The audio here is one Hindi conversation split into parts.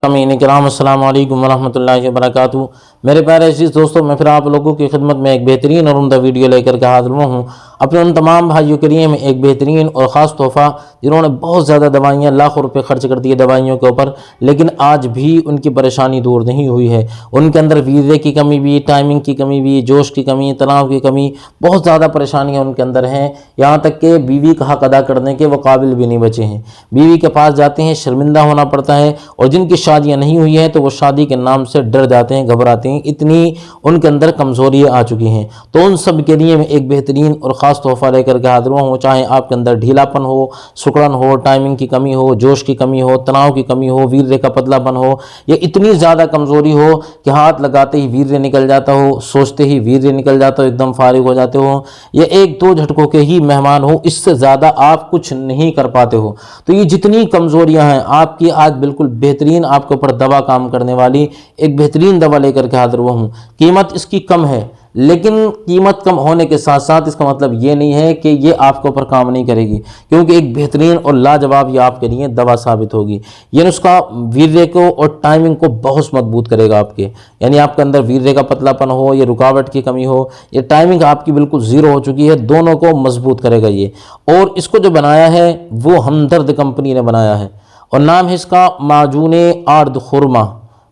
अमीन कराम अस्सलाम वालेकुम वरहमतुल्लाहि वबरकातुहू। मेरे प्यारे अज़ीज़ दोस्तों, मैं फिर आप लोगों की खिदमत में एक बेहतरीन और उम्दा वीडियो लेकर के हाजिर हुआ हूँ। अपने उन तमाम भाइयों के लिए में एक बेहतरीन और ख़ास तोहफ़ा, जिन्होंने बहुत ज़्यादा दवाइयाँ लाखों रुपए खर्च कर दिए दवाइयों के ऊपर, लेकिन आज भी उनकी परेशानी दूर नहीं हुई है। उनके अंदर वीर्य की कमी भी, टाइमिंग की कमी भी, जोश की कमी, तनाव की कमी, बहुत ज़्यादा परेशानियाँ उनके अंदर हैं। यहाँ तक कि बीवी का हक़ अदा करने के वो काबिल भी नहीं बचे हैं। बीवी के पास जाते हैं, शर्मिंदा होना पड़ता है, और जिनकी शादियाँ नहीं हुई हैं तो वो शादी के नाम से डर जाते हैं, घबराते हैं, इतनी उनके अंदर कमज़ोरियाँ आ चुकी हैं। तो उन सब के लिए मैं एक बेहतरीन और ख़ास तोहफ़ा लेकर के हाजिर हुआ हूँ। चाहे आपके अंदर ढीलापन हो, सुकड़न हो, टाइमिंग की कमी हो, जोश की कमी हो, तनाव की कमी हो, वीर्य का पतलापन हो, या इतनी ज़्यादा कमज़ोरी हो कि हाथ लगाते ही वीर्य निकल जाता हो, सोचते ही वीर्य निकल जाता हो, एकदम फारिग हो जाते हो, या एक दो झटकों के ही मेहमान हो, इससे ज़्यादा आप कुछ नहीं कर पाते हो। तो ये जितनी कमज़ोरियाँ हैं आपकी, आज बिल्कुल बेहतरीन आपके ऊपर दवा काम करने वाली एक बेहतरीन दवा लेकर के हाजिर हुआ हूँ। कीमत इसकी कम है, लेकिन कीमत कम होने के साथ साथ इसका मतलब ये नहीं है कि ये आपके ऊपर काम नहीं करेगी, क्योंकि एक बेहतरीन और लाजवाब ये आपके लिए दवा साबित होगी। ये नुस्खा वीर्य को और टाइमिंग को बहुत मजबूत करेगा आपके, यानी आपके अंदर वीर्य का पतलापन हो, या रुकावट की कमी हो, या टाइमिंग आपकी बिल्कुल ज़ीरो हो चुकी है, दोनों को मजबूत करेगा ये। और इसको जो बनाया है वो हमदर्द कंपनी ने बनाया है, और नाम है इसका माजूने आर्द खुरमा।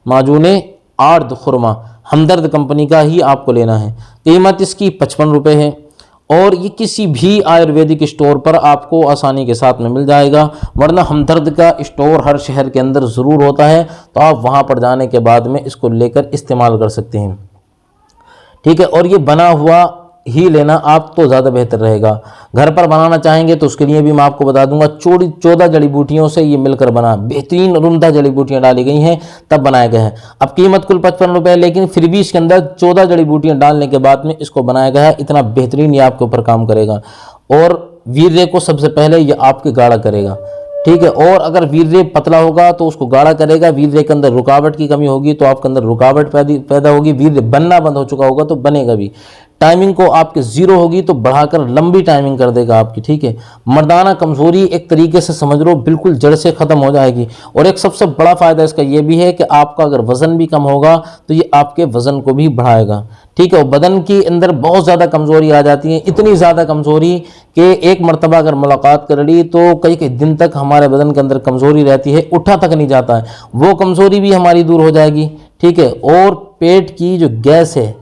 माजूने आर्द खुरमा हमदर्द कंपनी का ही आपको लेना है। कीमत इसकी 55 रुपये है, और ये किसी भी आयुर्वेदिक स्टोर पर आपको आसानी के साथ में मिल जाएगा, वरना हमदर्द का स्टोर हर शहर के अंदर ज़रूर होता है, तो आप वहाँ पर जाने के बाद में इसको लेकर इस्तेमाल कर सकते हैं। ठीक है, और ये बना हुआ ही लेना आप तो ज़्यादा बेहतर रहेगा। घर पर बनाना चाहेंगे तो उसके लिए भी मैं आपको बता दूंगा, 14 जड़ी बूटियों से ये मिलकर बना, बेहतरीन और उम्दा जड़ी बूटियाँ डाली गई हैं तब बनाया गया है। अब कीमत कुल 55 रुपये, लेकिन फिर भी इसके अंदर 14 जड़ी बूटियाँ डालने के बाद में इसको बनाया गया है। इतना बेहतरीन ये आपके ऊपर काम करेगा, और वीर्य को सबसे पहले ये आपके गाढ़ा करेगा। ठीक है, और अगर वीर्य पतला होगा तो उसको गाढ़ा करेगा। वीर्य के अंदर रुकावट की कमी होगी तो आपके अंदर रुकावट पैदा होगी। वीर्य बनना बंद हो चुका होगा तो बनेगा भी। टाइमिंग को आपके ज़ीरो होगी तो बढ़ाकर लंबी टाइमिंग कर देगा आपकी। ठीक है, मर्दाना कमज़ोरी एक तरीके से समझ लो बिल्कुल जड़ से ख़त्म हो जाएगी। और एक सबसे बड़ा फ़ायदा इसका यह भी है कि आपका अगर वज़न भी कम होगा तो ये आपके वज़न को भी बढ़ाएगा। ठीक है, और बदन के अंदर बहुत ज़्यादा कमज़ोरी आ जाती है, इतनी ज़्यादा कमज़ोरी कि एक मरतबा अगर मुलाकात कर ली तो कई कई दिन तक हमारे बदन के अंदर कमज़ोरी रहती है, उठा तक नहीं जाता है, वो कमज़ोरी भी हमारी दूर हो जाएगी। ठीक है, और पेट की जो गैस है,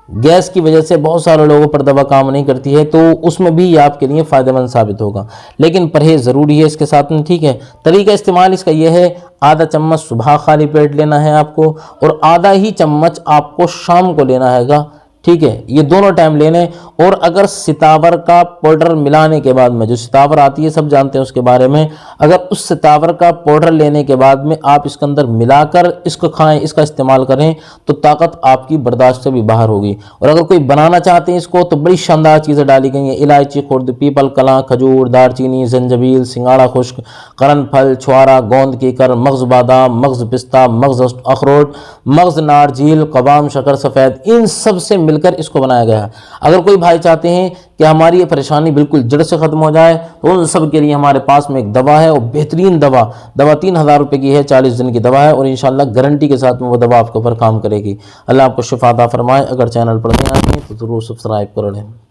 गैस की वजह से बहुत सारे लोगों पर दवा काम नहीं करती है, तो उसमें भी ये आपके लिए फ़ायदेमंद साबित होगा, लेकिन परहेज़ ज़रूरी है इसके साथ में। ठीक है, तरीका इस्तेमाल इसका यह है, आधा चम्मच सुबह खाली पेट लेना है आपको, और आधा ही चम्मच आपको शाम को लेना हैगा। ठीक है, ये दोनों टाइम लेने। और अगर सितावर का पाउडर मिलाने के बाद में, जो सितावर आती है सब जानते हैं उसके बारे में, अगर उस सितावर का पाउडर लेने के बाद में आप इसके अंदर मिलाकर इसको खाएं, इसका इस्तेमाल करें, तो ताकत आपकी बर्दाश्त से भी बाहर होगी। और अगर कोई बनाना चाहते हैं इसको तो बड़ी शानदार चीज़ें डाली गई हैं, इलायची खुर्द, पीपल कलां, खजूर, दारचीनी, जंजबील, सिंगाड़ा खुश्क, करनफल, छुआरा, गोंद कीकर, मगज़ बादाम, मगज़ पिस्ता, मगज़ अखरोट, मगज़ नारजील, कबाम, शक्कर सफ़ेद, इन सब से मिलकर इसको बनाया गया है। अगर कोई भाई चाहते हैं कि हमारी ये परेशानी बिल्कुल जड़ से ख़त्म हो जाए तो उन सब के लिए हमारे पास में एक दवा है, और बेहतरीन दवा 3000 रुपये की है, 40 दिन की दवा है, और इंशाल्लाह गारंटी के साथ में वो दवा आपके ऊपर काम करेगी। अल्लाह आपको शिफा अता फरमाए। अगर चैनल पर नए आए हैं तो ज़रूर सब्सक्राइब कर लें।